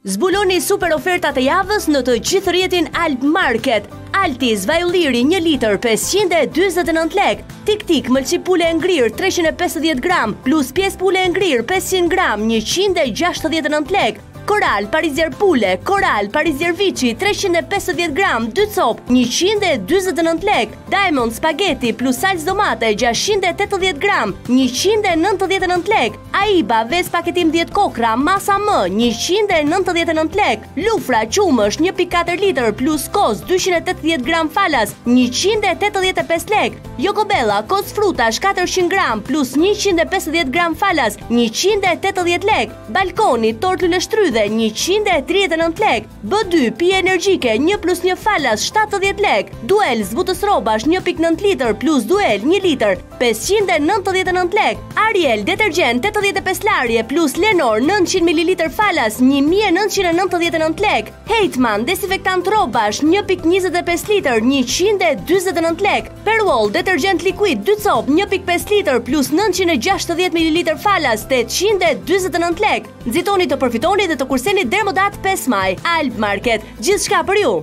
Zbuloni super ofertat e javës në të gjithë rrjetin Alp Market. Altis vajulliri 1 litër 529 lek. Tik mëlçi pule e ngrirë 350 gram plus pjesë pule e ngrirë 500 gram 169 lek. Koral Parizier pule, Koral Parizier Vici 350 gram 2 cop 129 lek. Diamond spaghetti plus salcë domate 680 gram 199 lek. Aiba ves paketim 10 kokra masa M 199 lek. Lufra qumësh 1.4 litër plus koz 280 gram falas 185 lek. Jokobella koz frutash 400 gram plus 150 gram falas 180 lek. Balkoni tort luleshtrydhe 139 lek. B2 pije energjike 1+1 falas 70 lek. Duel zbutës robash 1.9 litër plus Duel 1 litër 599 lek. Ariel detergjent 85 larje plus Lenor 900 ml falas 1999 lek. Heitman desinfektant robash 1.25 litër 129 lek. Perwall detergjent likuid 2 cop 1.5 litër plus 960 ml falas 829 lek. Nxitoni të përfitoni dhe të kurseni Dermodat 5 maj. Alp Market, gjithçka për ju.